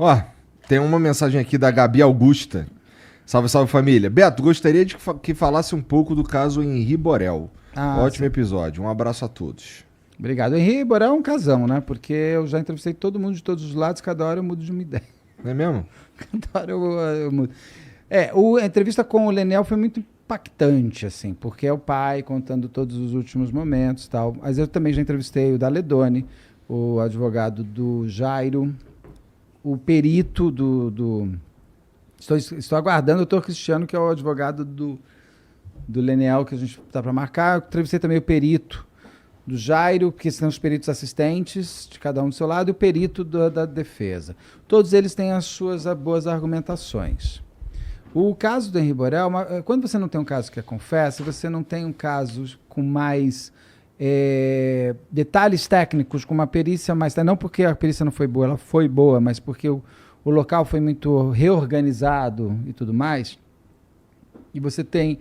Ó, tem uma mensagem aqui da Gabi Augusta. Salve, salve família. Beto, gostaria de que falasse um pouco do caso Henri Borel. Ótimo episódio. Um abraço a todos. Obrigado. Henri Borel é um casão, né? Porque eu já entrevistei todo mundo de todos os lados, cada hora eu mudo de uma ideia. Não é mesmo? Cada hora eu mudo. A entrevista com o Leniel foi muito impactante, assim, porque é o pai contando todos os últimos momentos e tal. Mas eu também já entrevistei o Daledoni, o advogado do Jairo, o perito Estou aguardando o doutor Cristiano, que é o advogado do Leniel, que a gente está para marcar. Eu entrevistei também o perito do Jairo, que são os peritos assistentes, de cada um do seu lado, e o perito da defesa. Todos eles têm as suas boas argumentações. O caso do Henri Borel, quando você não tem um caso que é confessa, você não tem um caso com mais detalhes técnicos, com uma perícia mais... Não porque a perícia não foi boa, ela foi boa, mas porque o local foi muito reorganizado e tudo mais. E você tem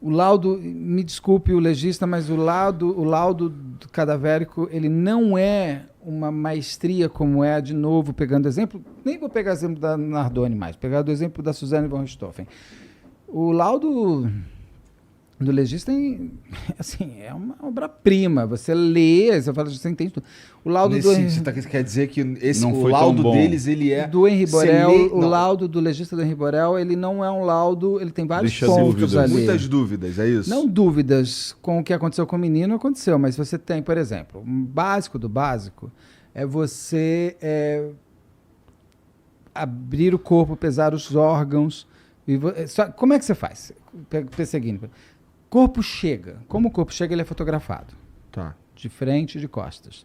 o laudo, me desculpe o legista, mas o laudo cadavérico, ele não é uma maestria como é, de novo, pegando exemplo, nem vou pegar exemplo da Nardoni mais, pegar do exemplo da Suzane von Richthofen. O laudo do legista assim, é uma obra-prima. Você lê, você fala, você entende tudo. O laudo Você quer dizer que o laudo deles, ele é... Do Henri Borel, o laudo do legista do Henri Borel, ele não é um laudo, ele tem vários pontos ali. Muitas dúvidas, é isso? Não dúvidas com o que aconteceu com o menino, aconteceu, mas você tem, por exemplo, um básico do básico é você abrir o corpo, pesar os órgãos. Como é que você faz? Perseguindo. Corpo chega. Como o corpo chega, ele é fotografado. Tá. De frente e de costas.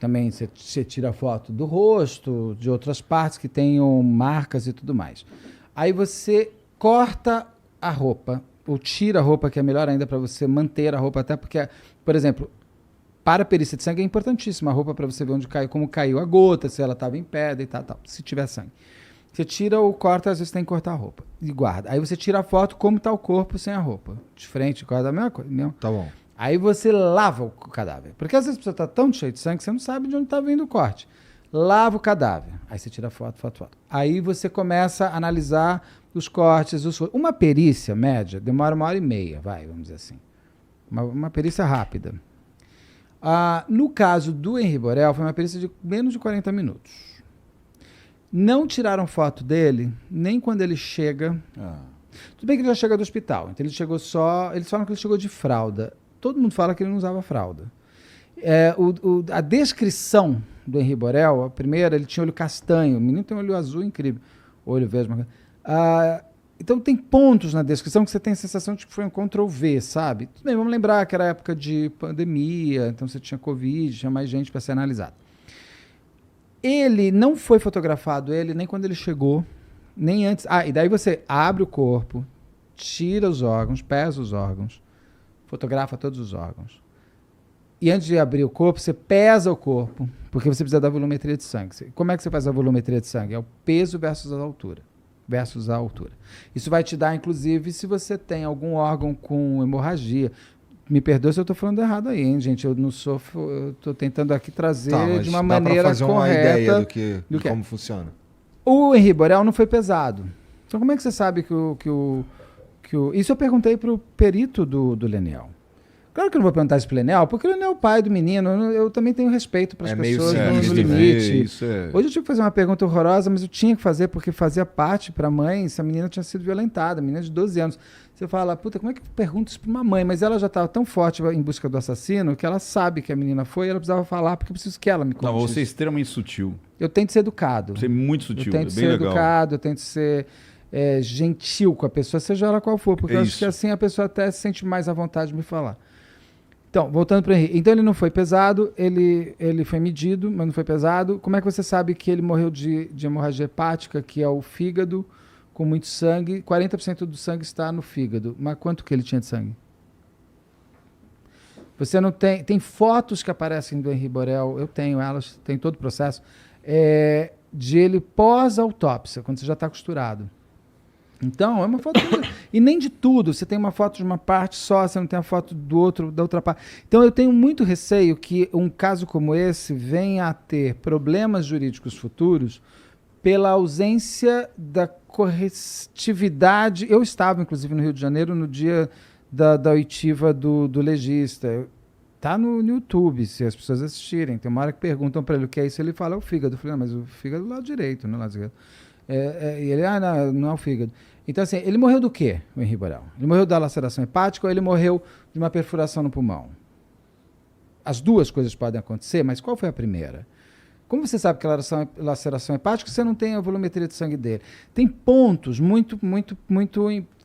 Também você tira foto do rosto, de outras partes que tenham marcas e tudo mais. Aí você corta a roupa, ou tira a roupa, que é melhor ainda para você manter a roupa, até porque, por exemplo, para a perícia de sangue é importantíssima a roupa para você ver onde caiu, como caiu a gota, se ela estava em pedra e tal, se tiver sangue. Você tira ou corta, às vezes tem que cortar a roupa. E guarda. Aí você tira a foto como está o corpo sem a roupa. De frente, guarda a mesma coisa. Mesmo. Tá bom. Aí você lava o cadáver. Porque às vezes a pessoa está tão cheia de sangue que você não sabe de onde está vindo o corte. Lava o cadáver. Aí você tira foto. Aí você começa a analisar os cortes. Uma perícia média demora 1h30, vamos dizer assim. Uma perícia rápida. No caso do Henri Borel, foi uma perícia de menos de 40 minutos. Não tiraram foto dele nem quando ele chega. Tudo bem que ele já chega do hospital. Então eles falam que ele chegou de fralda. Todo mundo fala que ele não usava fralda. A descrição do Henri Borel, a primeira, ele tinha olho castanho. O menino tem olho azul incrível. Olho verde. Então tem pontos na descrição que você tem a sensação de que foi um Ctrl-V, sabe? Tudo bem, vamos lembrar que era época de pandemia, então você tinha Covid, tinha mais gente para ser analisado. Ele não foi fotografado, nem quando ele chegou, nem antes. E daí você abre o corpo, tira os órgãos, pesa os órgãos, fotografa todos os órgãos. E antes de abrir o corpo, você pesa o corpo, porque você precisa da volumetria de sangue. Como é que você faz a volumetria de sangue? É o peso versus a altura. Isso vai te dar, inclusive, se você tem algum órgão com hemorragia. Me perdoe se eu estou falando errado aí, hein, gente? Eu não sou... Eu estou tentando aqui trazer de uma maneira fazer correta... uma ideia de como funciona. O Henri Borel não foi pesado. Então, como é que você sabe que o... Isso eu perguntei para o perito do Leniel. Claro que eu não vou perguntar isso para o Leniel, porque o Leniel é o pai do menino. Eu também tenho respeito para as pessoas no limite. Hoje eu tive que fazer uma pergunta horrorosa, mas eu tinha que fazer porque fazia parte para a mãe se a menina tinha sido violentada, a menina de 12 anos. Você fala, puta, como é que eu pergunto isso para uma mãe? Mas ela já estava tão forte em busca do assassino que ela sabe que a menina foi e ela precisava falar, porque eu preciso que ela me conte. Não, você é extremamente sutil. Eu tento ser educado. Você é muito sutil, eu tento ser legal. Educado, eu tento ser gentil com a pessoa, seja ela qual for, porque eu acho que assim a pessoa até se sente mais à vontade de me falar. Então, voltando para o Henri. Então, ele não foi pesado, ele foi medido, mas não foi pesado. Como é que você sabe que ele morreu de hemorragia hepática, que é o fígado, com muito sangue? 40% do sangue está no fígado. Mas quanto que ele tinha de sangue? Você não tem... Tem fotos que aparecem do Henri Borel, eu tenho elas, tem todo o processo, de ele pós-autópsia, quando você já está costurado. Então, é uma foto... E nem de tudo. Você tem uma foto de uma parte só, você não tem a foto da outra parte. Então, eu tenho muito receio que um caso como esse venha a ter problemas jurídicos futuros pela ausência da corretividade. Eu estava, inclusive, no Rio de Janeiro no dia da oitiva do legista. Tá no YouTube, se as pessoas assistirem. Tem uma hora que perguntam para ele o que é isso, ele fala, é o fígado. Eu falei, não, mas o fígado é do lado direito, não é do lado esquerdo. E ele, não é o fígado. Então, assim, ele morreu do quê, o Henri Borel? Ele morreu da laceração hepática ou ele morreu de uma perfuração no pulmão? As duas coisas podem acontecer, mas qual foi a primeira? Como você sabe que a laceração hepática, você não tem a volumetria de sangue dele. Tem pontos muito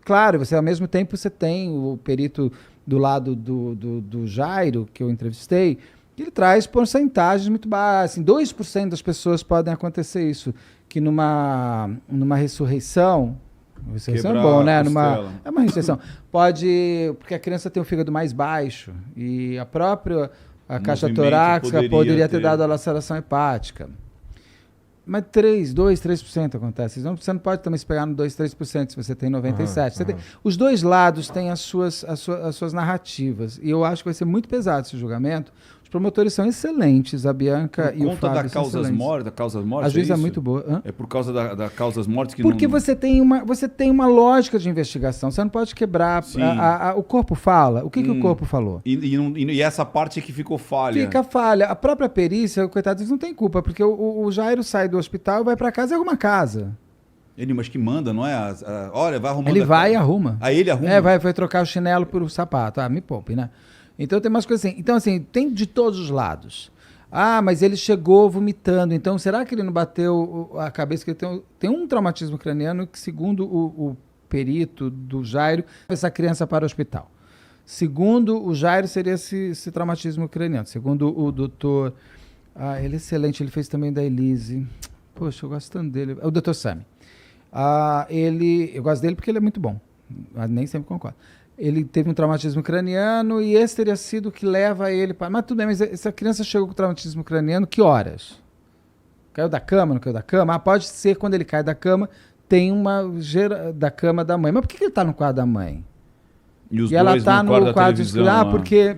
claro. Você, ao mesmo tempo, você tem o perito do lado do Jairo, que eu entrevistei, que ele traz porcentagens muito baixas. Assim, 2% das pessoas podem acontecer isso, que numa ressurreição... Ressurreição é bom, né? É uma ressurreição. Pode... Porque a criança tem o fígado mais baixo e a própria... A caixa torácica poderia ter dado a laceração hepática. Mas 3% acontece. Você não pode também se pegar no 3% se você tem 97%. Os dois lados têm as suas narrativas. E eu acho que vai ser muito pesado esse julgamento. Os promotores são excelentes, a Bianca e o Fábio. Por conta da causas mortes? Às vezes é muito boa. É por causa da causas mortes que Porque você tem uma lógica de investigação. Você não pode quebrar. O corpo fala. O que o corpo falou? E essa parte é que ficou falha. Fica falha. A própria perícia, coitado, eles não tem culpa, porque o Jairo sai do hospital, vai para casa e arruma a casa. Ele, mas que manda, não é? Olha, vai arrumando. Ele vai e arruma. Aí ele arruma? Vai trocar o chinelo por sapato. Me poupe, né? Então tem umas coisas assim. Então, assim, tem de todos os lados. Mas ele chegou vomitando. Então, será que ele não bateu a cabeça? Que ele tem um traumatismo craniano que, segundo o perito do Jairo, essa criança para o hospital. Segundo o Jairo, seria esse traumatismo craniano. Segundo o doutor... ele é excelente. Ele fez também da Elise. Poxa, eu gosto tanto dele. É o doutor Sami. Eu gosto dele porque ele é muito bom. Nem sempre concordo. Ele teve um traumatismo craniano e esse teria sido o que leva ele para... Mas tudo bem, mas essa criança chegou com traumatismo craniano, que horas? Caiu da cama, não caiu da cama? Pode ser quando ele cai da cama, tem da cama da mãe. Mas por que ele está no quarto da mãe? E ela está no quarto escuro? Porque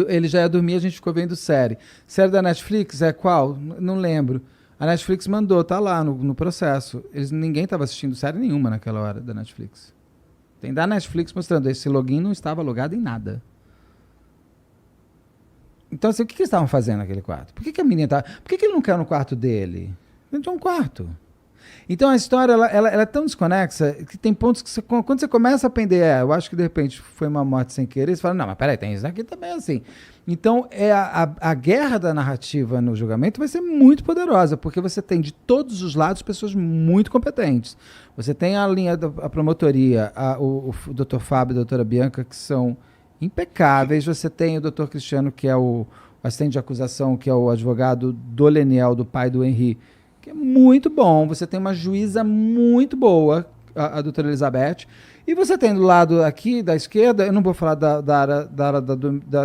ele já ia dormir, a gente ficou vendo série. Série da Netflix é qual? Não lembro. A Netflix mandou, tá lá no processo. Ninguém estava assistindo série nenhuma naquela hora da Netflix. Tem da Netflix mostrando, esse login não estava logado em nada. Então, assim, o que eles estavam fazendo naquele quarto? Por que a menina estava... Por que ele não caiu no quarto dele? Ele tinha um quarto. Então, a história, ela é tão desconexa que tem pontos que, quando você começa a aprender, eu acho que, de repente, foi uma morte sem querer, você fala, não, mas peraí, tem isso aqui também assim. Então, a guerra da narrativa no julgamento vai ser muito poderosa, porque você tem, de todos os lados, pessoas muito competentes. Você tem a linha da promotoria, o doutor Fábio e a doutora Bianca, que são impecáveis. Você tem o doutor Cristiano, que é o assistente de acusação, que é o advogado do Leniel, do pai do Henri, que é muito bom. Você tem uma juíza muito boa, a doutora Elizabeth. E você tem do lado aqui, da esquerda, eu não vou falar da área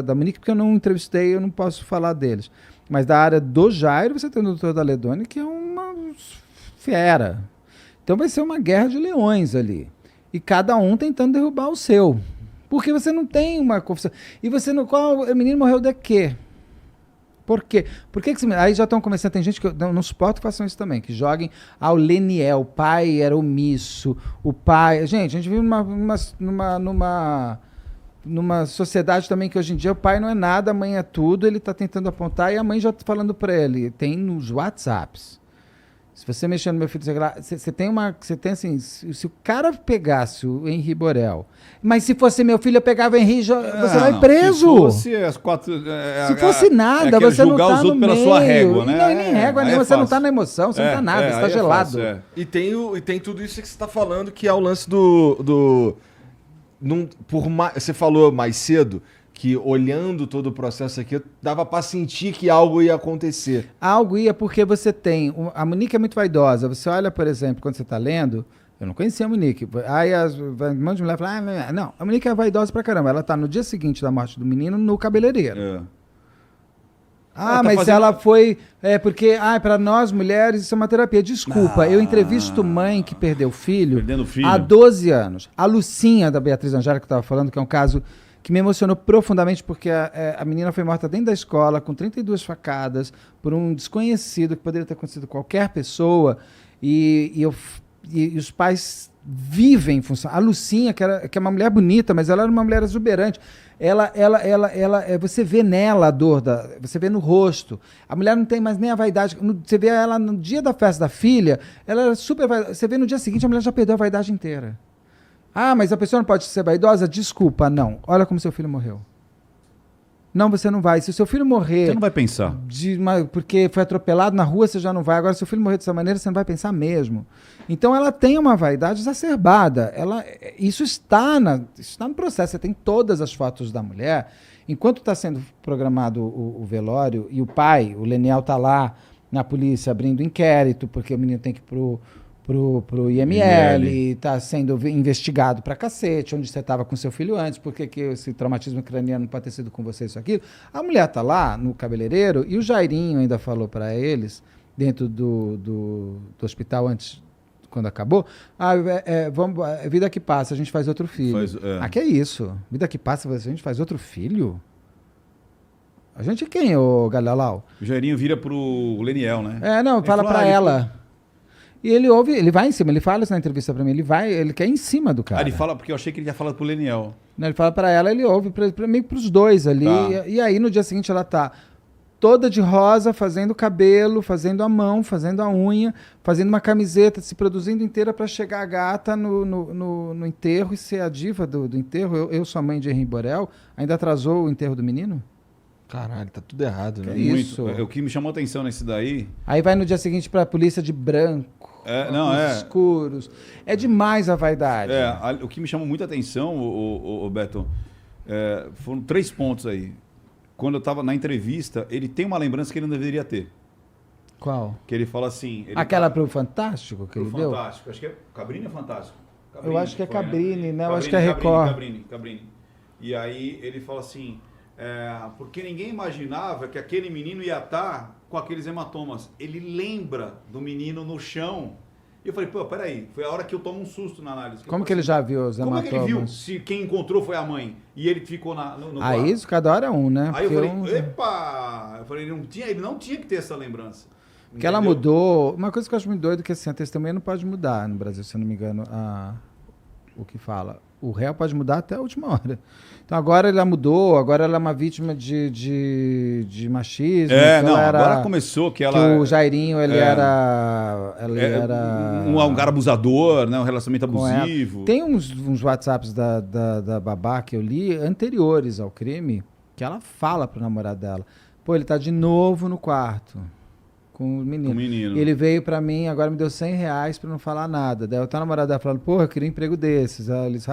da Monique, porque eu não entrevistei, eu não posso falar deles. Mas da área do Jairo, você tem o doutor Daledoni, que é uma fera. Então vai ser uma guerra de leões ali. E cada um tentando derrubar o seu. Porque você não tem uma confissão. E você não... O menino morreu de quê? Por quê? Por que aí já estão começando, tem gente que eu não suporto que façam isso também, que joguem o Leniel, o pai era omisso, o pai... Gente, a gente vive numa sociedade também que hoje em dia o pai não é nada, a mãe é tudo, ele está tentando apontar e a mãe já está falando para ele, tem nos WhatsApps. Se você mexer no meu filho, você tem assim, se o cara pegasse o Henri Borel, mas se fosse meu filho, eu pegava o Henri, você vai preso. Se fosse as quatro... se fosse nada, você não tá no meio. Pela sua régua, né? Não, nem régua nenhuma, você não tá na emoção, você não tá nada, você tá gelado. Fácil, E tem tudo isso que você tá falando, que é o lance você falou mais cedo, que olhando todo o processo aqui, dava para sentir que algo ia acontecer. Algo ia porque você tem... A Monique é muito vaidosa. Você olha, por exemplo, quando você está lendo... Eu não conhecia a Monique. Aí um monte de mulher fala... não, a Monique é vaidosa pra caramba. Ela tá no dia seguinte da morte do menino no cabeleireiro. Mas ela foi... porque para nós mulheres isso é uma terapia. Desculpa, eu entrevisto mãe que perdeu filho há 12 anos. A Lucinha, da Beatriz Angélica, que eu estava falando, que é um caso... que me emocionou profundamente, porque a menina foi morta dentro da escola, com 32 facadas, por um desconhecido, que poderia ter acontecido com qualquer pessoa, e os pais vivem em função... A Lucinha, que é uma mulher bonita, mas ela era uma mulher exuberante, você vê nela a dor, você vê no rosto. A mulher não tem mais nem a vaidade. Você vê ela no dia da festa da filha, ela era super vaidosa. Você vê no dia seguinte, a mulher já perdeu a vaidade inteira. Ah, mas a pessoa não pode ser vaidosa? Desculpa, não. Olha como seu filho morreu. Não, você não vai. Se o seu filho morrer... Você não vai pensar. Porque foi atropelado na rua, você já não vai. Agora, se o filho morrer dessa maneira, você não vai pensar mesmo. Então, ela tem uma vaidade exacerbada. Isso está no processo. Você tem todas as fotos da mulher. Enquanto está sendo programado o velório, e o pai, o Leniel, está lá na polícia abrindo inquérito, porque o menino tem que ir pro IML, está sendo investigado pra cacete, onde você estava com seu filho antes, por que esse traumatismo craniano não pode ter sido com você, isso, aquilo. A mulher tá lá no cabeleireiro e o Jairinho ainda falou para eles, dentro do hospital antes, quando acabou, vida que passa, a gente faz outro filho. Que é isso? Vida que passa, a gente faz outro filho? A gente é quem, ô Galelau? O Jairinho vira pro Leniel, né? Fala pra ela. E ele vai em cima, ele fala isso na entrevista pra mim, ele quer ir em cima do cara. Ele fala, porque eu achei que ele ia falar pro Leniel. Não, ele fala pra ela, ele ouve meio pros dois ali. Tá. E aí no dia seguinte ela tá toda de rosa, fazendo cabelo, fazendo a mão, fazendo a unha, fazendo uma camiseta, se produzindo inteira pra chegar a gata no enterro e ser a diva do enterro. Eu sou a mãe de Henri Borel, ainda atrasou o enterro do menino? Caralho, tá tudo errado, né? Isso. O que me chamou a atenção nesse daí... Aí vai no dia seguinte pra polícia de branco, escuros. É demais a vaidade. O que me chamou muita atenção, o Beto, foram 3 pontos aí. Quando eu tava na entrevista, ele tem uma lembrança que ele não deveria ter. Qual? Que ele fala assim... Aquela pro Fantástico que ele deu? Fantástico. Acho que é Cabrini ou Fantástico? Cabrini, eu acho que é Cabrini, né? Eu acho que é Cabrini. E aí ele fala assim... porque ninguém imaginava que aquele menino ia estar com aqueles hematomas. Ele lembra do menino no chão. E eu falei, peraí, foi a hora que eu tomo um susto na análise. Como que ele já viu os hematomas? Como é que ele viu se quem encontrou foi a mãe e ele ficou no quarto? Isso, cada hora é um, né? Aí eu falei, eu falei, ele não tinha que ter essa lembrança. Porque ela mudou. Uma coisa que eu acho muito doido é que assim, a testemunha não pode mudar no Brasil, se eu não me engano, o que fala. O réu pode mudar até a última hora. Então agora ela mudou, agora ela é uma vítima de machismo. Agora começou que ela... Que o Jairinho, ele era um cara abusador, né? Um relacionamento abusivo. Tem uns WhatsApps da babá que eu li, anteriores ao crime, que ela fala pro namorado dela, ele tá de novo no quarto. Com o menino. Ele veio pra mim, agora me deu R$100 pra não falar nada. Daí eu namorada dela falando, eu queria um emprego desses. Aí eles,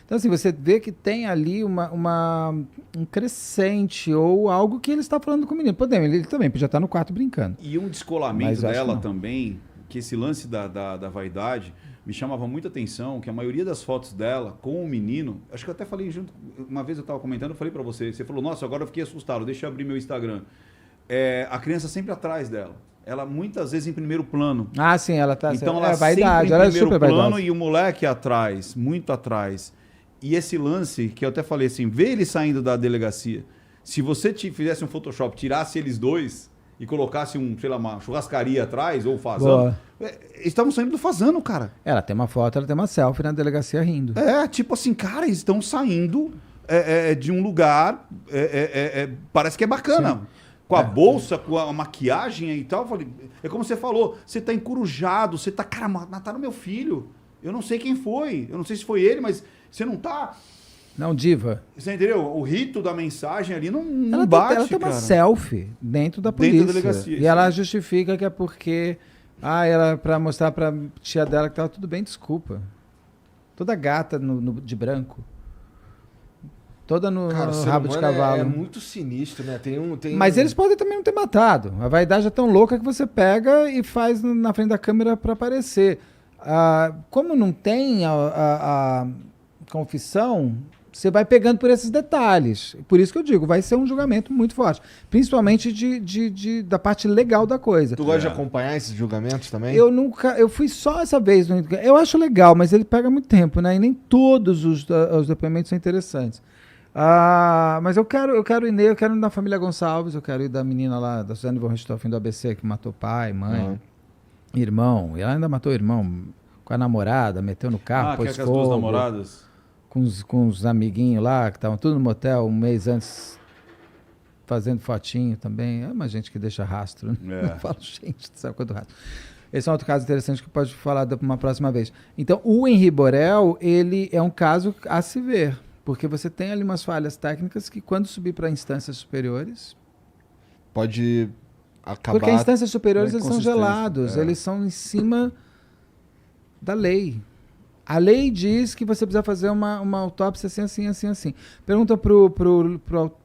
Então, assim, você vê que tem ali um crescente ou algo que ele está falando com o menino. Ele também podia estar no quarto brincando. E um descolamento dela também, que esse lance da vaidade me chamava muita atenção, que a maioria das fotos dela com o menino, acho que eu até falei junto, uma vez eu estava comentando, eu falei pra você falou, nossa, agora eu fiquei assustado, deixa eu abrir meu Instagram. A criança sempre atrás dela. Ela muitas vezes em primeiro plano. Sim, ela tá... Então ela vaidade, sempre ela em primeiro plano vaidosa. E o moleque atrás, muito atrás. E esse lance, que eu até falei assim, vê ele saindo da delegacia. Se você fizesse um Photoshop, tirasse eles dois e colocasse uma churrascaria atrás ou fazano, eles estavam saindo do fazano, cara. Ela tem uma foto, ela tem uma selfie na delegacia rindo. Tipo assim, cara, eles estão saindo de um lugar, parece que é bacana. Sim. Com a bolsa, com a maquiagem e tal. Eu falei, é como você falou, você tá encurujado, você tá, cara, mataram meu filho. Eu não sei quem foi, eu não sei se foi ele, mas você não tá... Não, diva. Você entendeu? O rito da mensagem ali não bate, ela tem uma selfie dentro da polícia. Dentro da delegacia. E ela justifica que é porque... era pra mostrar pra tia dela que tava tudo bem, desculpa. Toda gata de branco. Toda no rabo de cavalo. É muito sinistro, né? Mas eles podem também não ter matado. A vaidade é tão louca que você pega e faz na frente da câmera para aparecer. Como não tem a confissão, você vai pegando por esses detalhes. Por isso que eu digo, vai ser um julgamento muito forte. Principalmente da parte legal da coisa. Tu gosta de acompanhar esses julgamentos também? Eu fui só essa vez. Eu acho legal, mas ele pega muito tempo, né? E nem todos os depoimentos são interessantes. Mas eu quero ir eu quero ir da família Gonçalves, eu quero ir da menina lá, da Suzane von Richthofen do ABC, que matou pai, mãe, irmão. E ela ainda matou o irmão com a namorada, meteu no carro, pôs que é fogo. As duas namoradas? Com os amiguinhos lá, que estavam tudo no motel um mês antes, fazendo fotinho também. É uma gente que deixa rastro. Né? Eu falo, gente, sabe quanto rastro. Esse é um outro caso interessante que pode falar uma próxima vez. Então, o Henri Borel, ele é um caso a se ver, porque você tem ali umas falhas técnicas que, quando subir para instâncias superiores... Pode acabar... Porque instâncias superiores, eles são gelados, eles são em cima da lei. A lei diz que você precisa fazer uma autópsia assim. Pergunta pro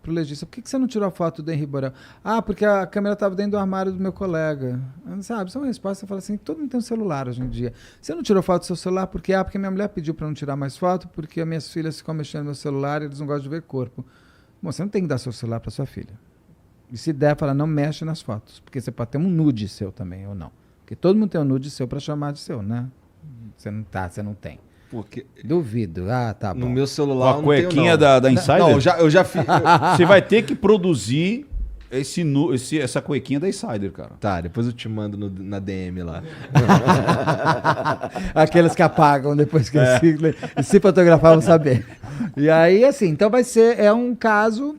legista, por que você não tirou a foto do Henri Borel? Porque a câmera estava dentro do armário do meu colega. Sabe, isso é uma resposta, você fala assim, todo mundo tem um celular hoje em dia. Você não tirou foto do seu celular porque minha mulher pediu para não tirar mais foto, porque as minhas filhas ficam mexendo no meu celular e eles não gostam de ver corpo. Bom, você não tem que dar seu celular para sua filha. E se der, fala, não mexe nas fotos, porque você pode ter um nude seu também, ou não. Porque todo mundo tem um nude seu para chamar de seu, né? Você não tem. Porque... Duvido. Tá bom. No meu celular a cuequinha da Insider? Não, eu já fiz... Você vai ter que produzir essa cuequinha da Insider, cara. Tá, depois eu te mando na DM lá. Aqueles que apagam depois que se fotografar vão saber. E aí, assim, então é um caso,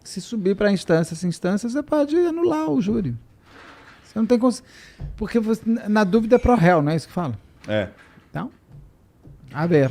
se subir para instâncias, você pode anular o júri. Você não tem porque na dúvida é pro réu, não é isso que fala? É. Então, a ver.